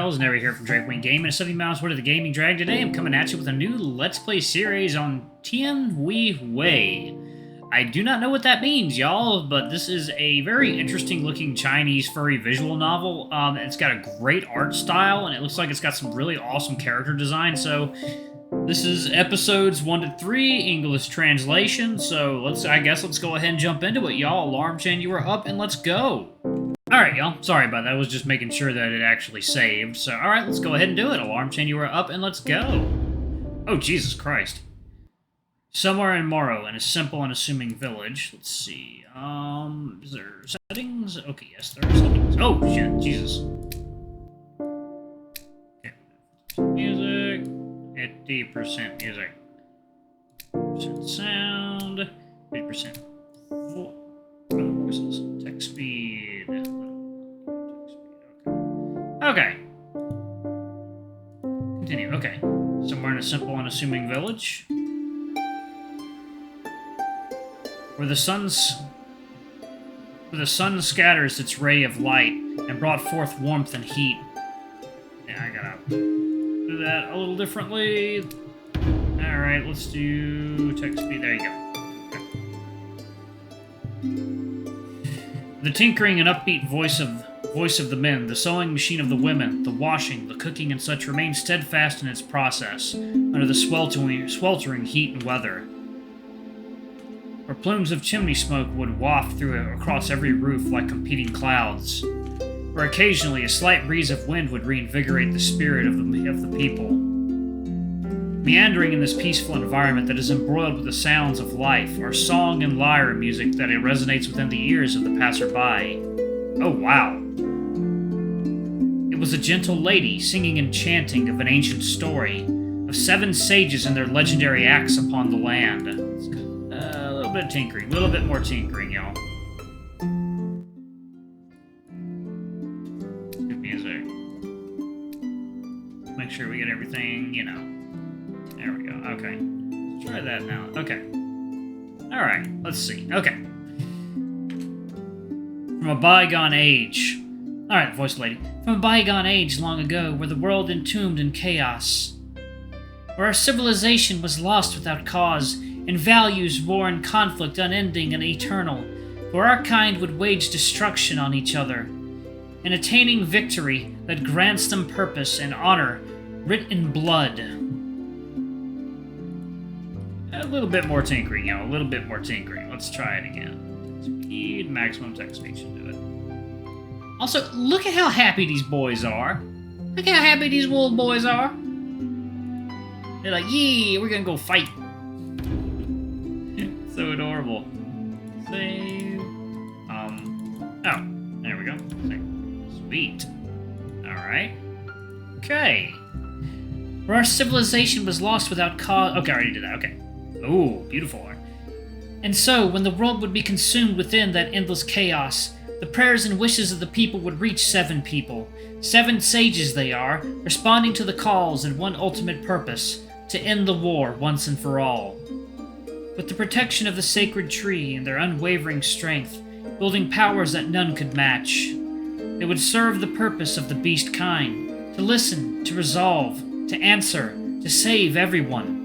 Miles, Never here from Drapewing Game, and 70 Miles Word of the Gaming Drag. Today I'm coming at you with a new Let's Play series on Tian Wei. I do not know what that means, y'all, but this is a very interesting looking Chinese furry visual novel. It's got a great art style, and it looks like it's got some really awesome character design, so this is episodes 1 to 3, English translation, so I guess let's go ahead and jump into it, y'all. Alarm chain, you are up, and let's go! Alright, y'all. Sorry about that. I was just making sure that it actually saved. So, alright, let's go ahead and do it. Alarm chain, you are up, and let's go. Oh, Jesus Christ. Somewhere in Morrow, in a simple and assuming village. Let's see. Is there settings? Okay, yes, there are settings. Oh, shit. Jesus. Okay. Music. 50% music. 50% sound. 50% voices. Text speed. Okay. Continue. Okay. Somewhere in a simple and assuming village. Where the sun scatters its ray of light and brought forth warmth and heat. Yeah, I gotta do that a little differently. Alright, let's do text speed. There you go. Okay. The tinkering and upbeat voice of the men, the sewing machine of the women, the washing, the cooking and such remain steadfast in its process, under the sweltering heat and weather. Where plumes of chimney smoke would waft across every roof like competing clouds, where occasionally a slight breeze of wind would reinvigorate the spirit of the people. Meandering in this peaceful environment that is embroiled with the sounds of life are song and lyre music that it resonates within the ears of the passerby. Oh, wow. It was a gentle lady singing and chanting of an ancient story of 7 sages and their legendary acts upon the land. A little bit of tinkering, a little bit more tinkering, y'all. Good music. Make sure we get everything, you know. There we go. Okay. Let's try that now. Okay. Alright, let's see. Okay. From a bygone age. Alright, voice lady. From a bygone age long ago, where the world entombed in chaos. Where our civilization was lost without cause, and values war and conflict unending and eternal. Where our kind would wage destruction on each other. And attaining victory that grants them purpose and honor, writ in blood. A little bit more tinkering, y'all. A little bit more tinkering. Let's try it again. Speed, maximum text speed should do it. Also, look at how happy these boys are. Look how happy these little boys are. They're like, yeah, we're gonna go fight. So adorable. Save. Oh, there we go. Sweet. Alright. Okay. Where our civilization was lost without cause. Okay, I already did that. Okay. Ooh, beautiful art. And so, when the world would be consumed within that endless chaos, the prayers and wishes of the people would reach 7 people. 7 sages they are, responding to the calls and one ultimate purpose, to end the war once and for all. With the protection of the sacred tree and their unwavering strength, building powers that none could match, they would serve the purpose of the beast kind, to listen, to resolve, to answer, to save everyone.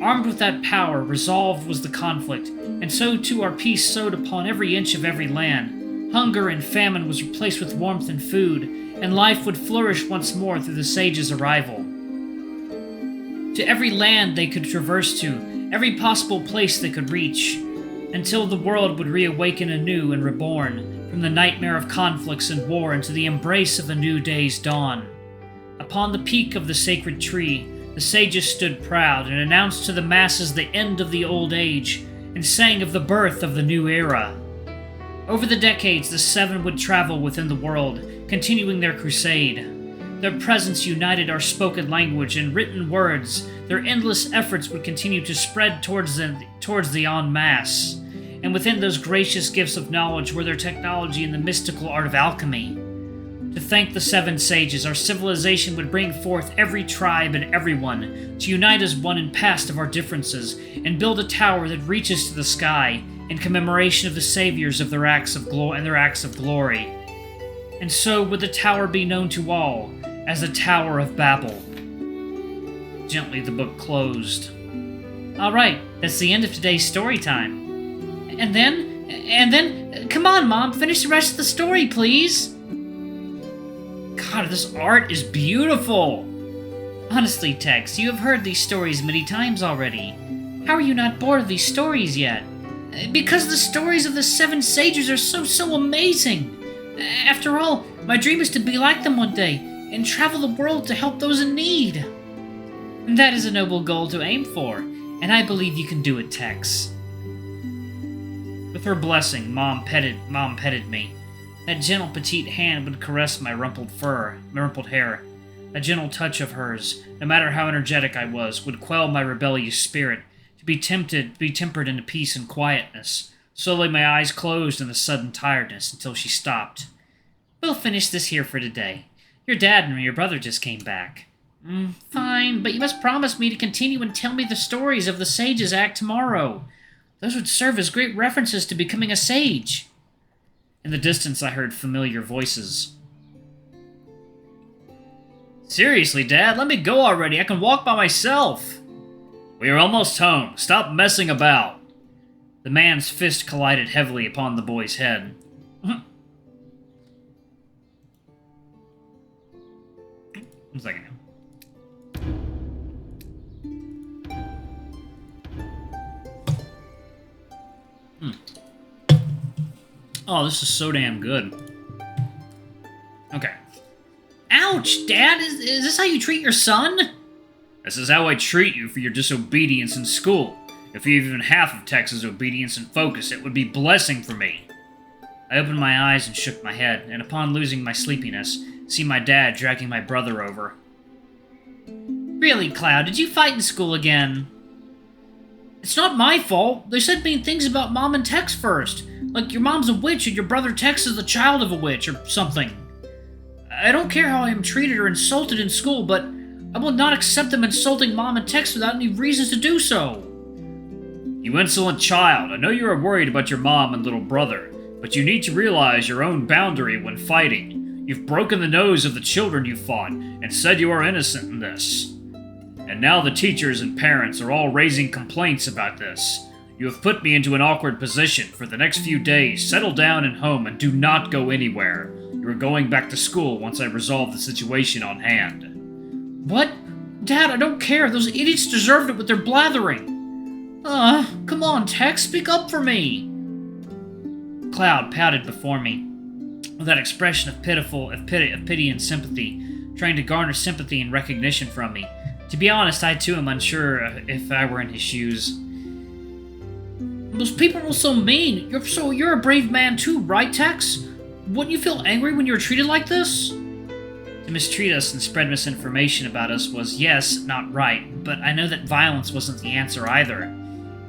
Armed with that power, resolved was the conflict, and so too our peace sowed upon every inch of every land. Hunger and famine was replaced with warmth and food, and life would flourish once more through the sages' arrival. To every land they could traverse to, every possible place they could reach, until the world would reawaken anew and reborn, from the nightmare of conflicts and war into the embrace of a new day's dawn. Upon the peak of the sacred tree, the sages stood proud and announced to the masses the end of the old age, and sang of the birth of the new era. Over the decades, the 7 would travel within the world, continuing their crusade. Their presence united our spoken language and written words. Their endless efforts would continue to spread towards the en masse. And within those gracious gifts of knowledge were their technology and the mystical art of alchemy. To thank the 7 sages, our civilization would bring forth every tribe and everyone to unite as one in past of our differences and build a tower that reaches to the sky in commemoration of the saviors of their acts of glory. And so would the tower be known to all, as the Tower of Babel. Gently, the book closed. Alright, that's the end of today's story time. And then, come on, Mom, finish the rest of the story, please. God, this art is beautiful. Honestly, Tex, you have heard these stories many times already. How are you not bored of these stories yet? Because the stories of the 7 sages are so amazing. After all, my dream is to be like them one day and travel the world to help those in need. And that is a noble goal to aim for, and I believe you can do it, Tex. With her blessing, Mom petted me. That gentle petite hand would caress my rumpled hair. A gentle touch of hers, no matter how energetic I was, would quell my rebellious spirit, to be tempered into peace and quietness. Slowly my eyes closed in the sudden tiredness until she stopped. We'll finish this here for today. Your dad and your brother just came back. Fine, but you must promise me to continue and tell me the stories of the Sages Act tomorrow. Those would serve as great references to becoming a sage. In the distance, I heard familiar voices. Seriously, Dad, let me go already. I can walk by myself. We are almost home. Stop messing about. The man's fist collided heavily upon the boy's head. One second now. Oh, this is so damn good. Okay. Ouch, Dad! Is this how you treat your son? This is how I treat you for your disobedience in school. If you have even half of Tex's obedience and focus, it would be blessing for me. I opened my eyes and shook my head, and upon losing my sleepiness, see my dad dragging my brother over. Really, Cloud, did you fight in school again? It's not my fault. They said mean things about Mom and Tex first. Like your mom's a witch and your brother Tex is the child of a witch or something. I don't care how I am treated or insulted in school, but I will not accept them insulting Mom and Tex without any reasons to do so. You insolent child, I know you are worried about your mom and little brother, but you need to realize your own boundary when fighting. You've broken the nose of the children you fought and said you are innocent in this. And now the teachers and parents are all raising complaints about this. You have put me into an awkward position. For the next few days, settle down at home and do not go anywhere. You are going back to school once I resolve the situation on hand. What? Dad, I don't care. Those idiots deserved it with their blathering. Come on, Tex, speak up for me. Cloud pouted before me, with that expression of pity and sympathy, trying to garner sympathy and recognition from me. To be honest, I too am unsure if I were in his shoes. Those people were so mean. You're a brave man too, right, Tex? Wouldn't you feel angry when you were treated like this? To mistreat us and spread misinformation about us was, yes, not right, but I know that violence wasn't the answer either.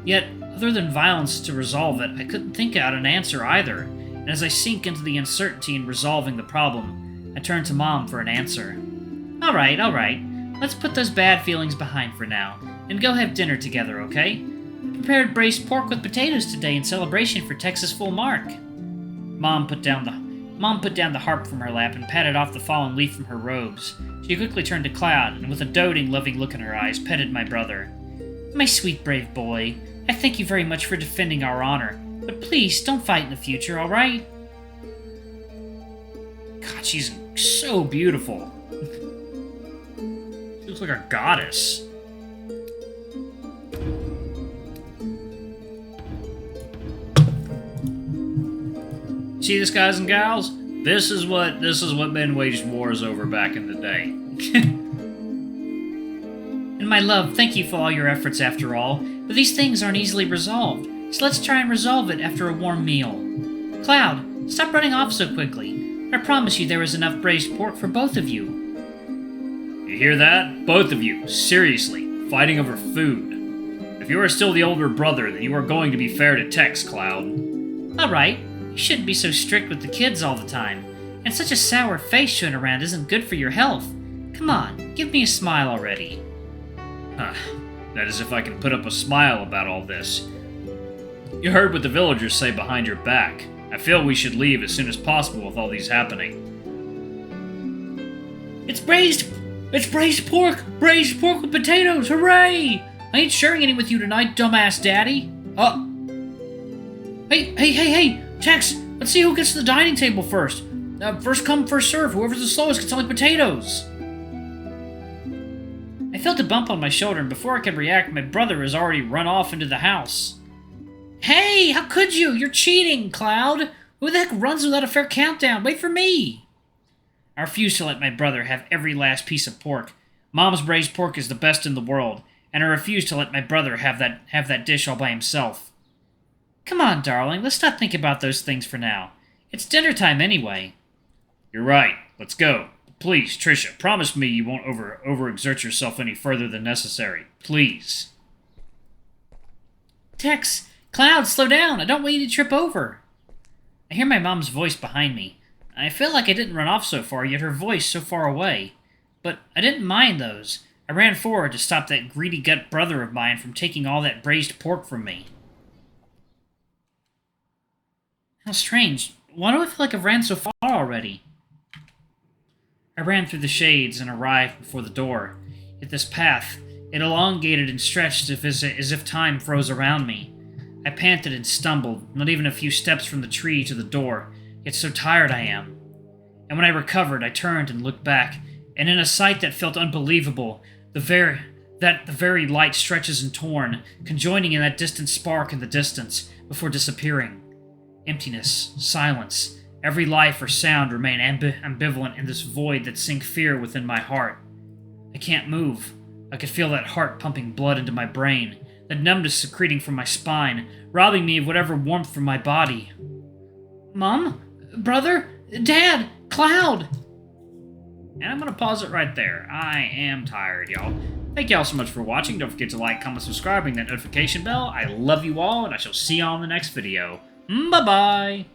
Yet, other than violence to resolve it, I couldn't think out an answer either, and as I sink into the uncertainty in resolving the problem, I turned to Mom for an answer. Alright. Let's put those bad feelings behind for now, and go have dinner together, okay? I prepared braised pork with potatoes today in celebration for Tex's full mark. Mom put down the harp from her lap and patted off the fallen leaf from her robes. She quickly turned to Cloud, and with a doting, loving look in her eyes, petted my brother. My sweet, brave boy, I thank you very much for defending our honor, but please, don't fight in the future, alright? God, she's so beautiful. She looks like a goddess. See this, guys and gals? This is what men waged wars over back in the day. And my love, thank you for all your efforts after all, but these things aren't easily resolved, so let's try and resolve it after a warm meal. Cloud, stop running off so quickly. I promise you there is enough braised pork for both of you. You hear that? Both of you, seriously, fighting over food. If you are still the older brother, then you are going to be fair to Tex, Cloud. Alright. You shouldn't be so strict with the kids all the time. And such a sour face showing around isn't good for your health. Come on, give me a smile already. That is if I can put up a smile about all this. You heard what the villagers say behind your back. I feel we should leave as soon as possible with all these happening. It's braised pork! Braised pork with potatoes! Hooray! I ain't sharing any with you tonight, dumbass daddy. Hey! Tex, let's see who gets to the dining table first. First come, first serve. Whoever's the slowest gets only potatoes. I felt a bump on my shoulder, and before I could react, my brother has already run off into the house. Hey, how could you? You're cheating, Cloud. Who the heck runs without a fair countdown? Wait for me. I refuse to let my brother have every last piece of pork. Mom's braised pork is the best in the world, and I refuse to let my brother have that dish all by himself. Come on, darling, let's not think about those things for now. It's dinner time anyway. You're right. Let's go. Please, Trisha, promise me you won't overexert yourself any further than necessary. Please. Tex, Cloud, slow down. I don't want you to trip over. I hear my mom's voice behind me. I feel like I didn't run off so far, yet her voice so far away. But I didn't mind those. I ran forward to stop that greedy gut brother of mine from taking all that braised pork from me. How strange. Why do I feel like I've ran so far already? I ran through the shades and arrived before the door. Yet this path, it elongated and stretched as if time froze around me. I panted and stumbled, not even a few steps from the tree to the door, yet so tired I am. And when I recovered, I turned and looked back, and in a sight that felt unbelievable, the very light stretches and torn, conjoining in that distant spark in the distance, before disappearing. Emptiness, silence, every life or sound remain ambivalent in this void that sink fear within my heart. I can't move. I could feel that heart pumping blood into my brain, that numbness secreting from my spine, robbing me of whatever warmth from my body. Mom? Brother? Dad? Cloud? And I'm going to pause it right there. I am tired, y'all. Thank y'all so much for watching. Don't forget to like, comment, subscribe, ring that notification bell. I love you all, and I shall see y'all in the next video. Bye-bye!